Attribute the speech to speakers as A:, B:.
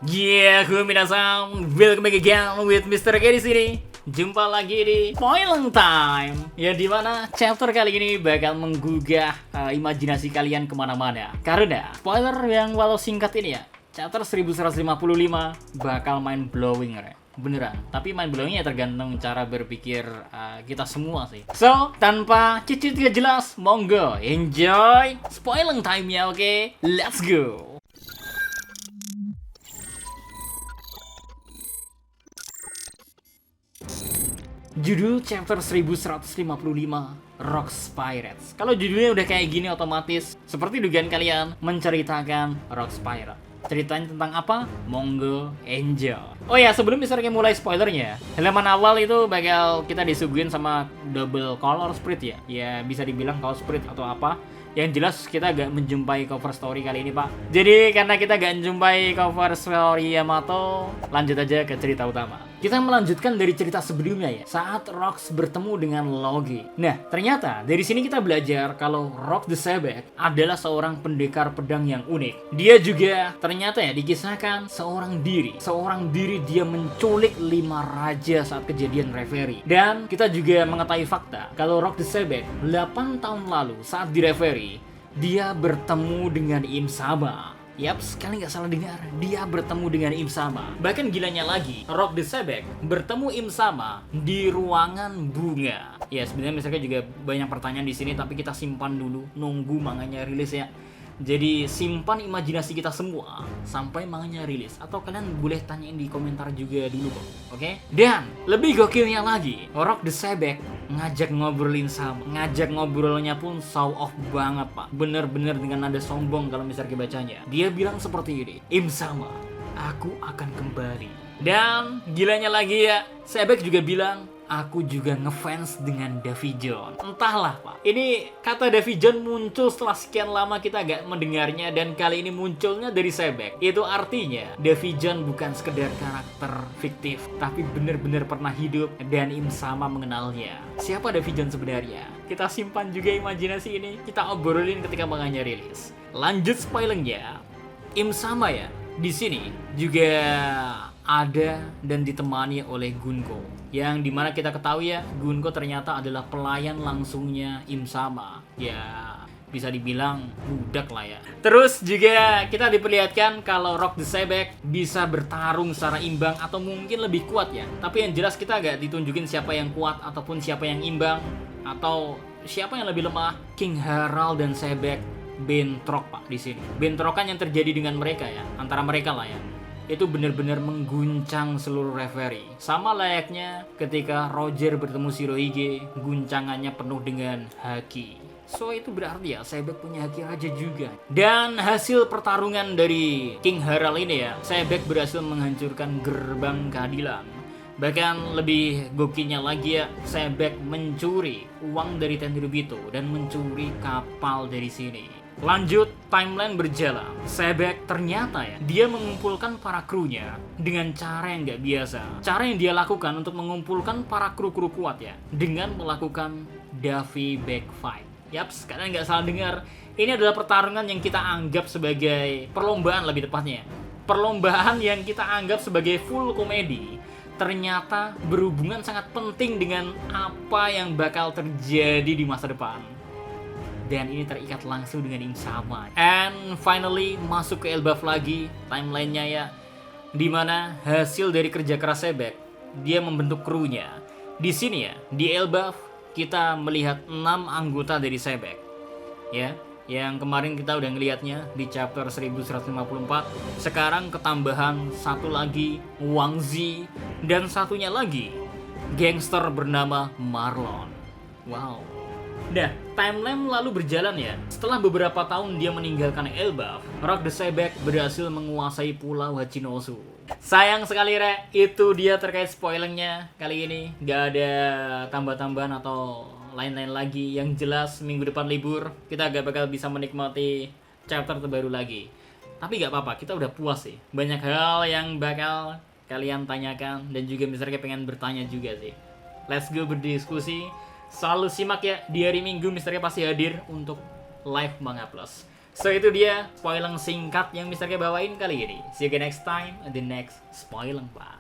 A: Yeah, minasan, welcome back again with Mr. K di sini. Jumpa lagi di Spoiling Time. Ya, dimana chapter kali ini bakal menggugah imajinasi kalian kemana-mana. Karena spoiler yang walau singkat ini ya, chapter 1155 bakal mind blowing ya. Beneran, tapi mind blowingnya tergantung cara berpikir kita semua sih. So, tanpa cicit gak jelas, monggo enjoy Spoiling Time-nya, oke? Let's go. Judul chapter 1155 Rocks Pirates. Kalau judulnya udah kayak gini otomatis seperti dugaan kalian menceritakan Rocks Pirates. Ceritanya tentang apa? Monggo enjoy. Oh ya, sebelum misalnya mulai spoilernya, halaman awal itu bakal kita disuguhin sama double color spread ya. Ya bisa dibilang color spread atau apa. Yang jelas kita gak menjumpai cover story kali ini, Pak. Jadi karena kita gak menjumpai cover story Yamato, lanjut aja ke cerita utama. Kita melanjutkan dari cerita sebelumnya ya, saat Rocks bertemu dengan Logi. Nah, ternyata dari sini kita belajar kalau Rock the Sebek adalah seorang pendekar pedang yang unik. Dia juga ternyata ya dikisahkan seorang diri dia menculik 5 raja saat kejadian Reverie. Dan kita juga mengetahui fakta kalau Rock the Sebek 8 tahun lalu saat di Reverie, dia bertemu dengan Im Sama. Yaps, kalian nggak salah dengar, dia bertemu dengan Im Sama. Bahkan gilanya lagi, Rock the Sebek bertemu Im Sama di ruangan bunga. Ya sebenarnya misalnya juga banyak pertanyaan di sini, tapi kita simpan dulu, nunggu manganya rilis ya. Jadi simpan imajinasi kita semua sampai manganya rilis. Atau kalian boleh tanyain di komentar juga dulu kok, oke? Dan lebih gokilnya lagi, Rock the Sebek ngajak ngobrolnya pun show off banget, Pak. Bener-bener dengan nada sombong kalau misalnya bacanya. Dia bilang seperti ini, Im Sama, aku akan kembali. Dan gilanya lagi ya, Sebek juga bilang, aku juga ngefans dengan Davijon. Entahlah, Pak. Ini kata Davijon muncul setelah sekian lama kita gak mendengarnya, dan kali ini munculnya dari Sebek. Itu artinya Davijon bukan sekedar karakter fiktif, tapi benar-benar pernah hidup dan Im Sama mengenalnya. Siapa Davijon sebenarnya? Kita simpan juga imajinasi ini, kita obrolin ketika manganya rilis. Lanjut spoilingnya. Im Sama ya, di sini juga ada dan ditemani oleh Gunko, yang dimana kita ketahui ya, Gunko ternyata adalah pelayan langsungnya Im Sama. Ya bisa dibilang budak lah ya. Terus juga kita diperlihatkan kalau Rock the Sebek bisa bertarung secara imbang atau mungkin lebih kuat ya. Tapi yang jelas kita agak ditunjukin siapa yang kuat ataupun siapa yang imbang atau siapa yang lebih lemah. King Harald dan Sebek bentrok, Pak, di sini. Bentrokan yang terjadi dengan mereka ya, antara mereka lah ya, itu benar-benar mengguncang seluruh Reverie. Sama layaknya ketika Roger bertemu Shirohige, guncangannya penuh dengan haki. So itu berarti ya Sebek punya haki raja juga. Dan hasil pertarungan dari King Harald ini ya, Sebek berhasil menghancurkan gerbang keadilan. Bahkan lebih gokilnya lagi ya, Sebek mencuri uang dari Tenryubito dan mencuri kapal dari sini. Lanjut, timeline berjalan. Sebek ternyata ya, dia mengumpulkan para krunya dengan cara yang gak biasa. Cara yang dia lakukan untuk mengumpulkan para kru-kru kuat ya, dengan melakukan Davi Backfight. Yaps, kalian gak salah dengar. Ini adalah pertarungan yang kita anggap sebagai perlombaan, lebih tepatnya. Perlombaan yang kita anggap sebagai full komedi, ternyata berhubungan sangat penting dengan apa yang bakal terjadi di masa depan. Dan ini terikat langsung dengan Im Sama. And finally masuk ke Elbaf lagi, timelinenya ya, dimana hasil dari kerja keras Sebek, dia membentuk krunya. Di sini ya, di Elbaf kita melihat 6 anggota dari Sebek ya, yang kemarin kita udah ngelihatnya di chapter 1154. Sekarang ketambahan satu lagi, Wang Zi, dan satunya lagi gangster bernama Marlon. Wow. Nah, timeline lalu berjalan ya. Setelah beberapa tahun dia meninggalkan Elbaf, Rock the Sebek berhasil menguasai pulau Hachinosu. Sayang sekali, Re, itu dia terkait spoilernya kali ini. Gak ada tambah-tambahan atau lain-lain lagi. Yang jelas minggu depan libur, kita gak bakal bisa menikmati chapter terbaru lagi. Tapi gak apa-apa, kita udah puas sih. Banyak hal yang bakal kalian tanyakan dan juga misalnya pengen bertanya juga sih. Let's go berdiskusi. Selalu simak ya, di hari Minggu Misteri pasti hadir untuk live Manga Plus. So itu dia spoiler singkat yang Mister K bawain kali ini. See you again next time, the next spoiler, bye.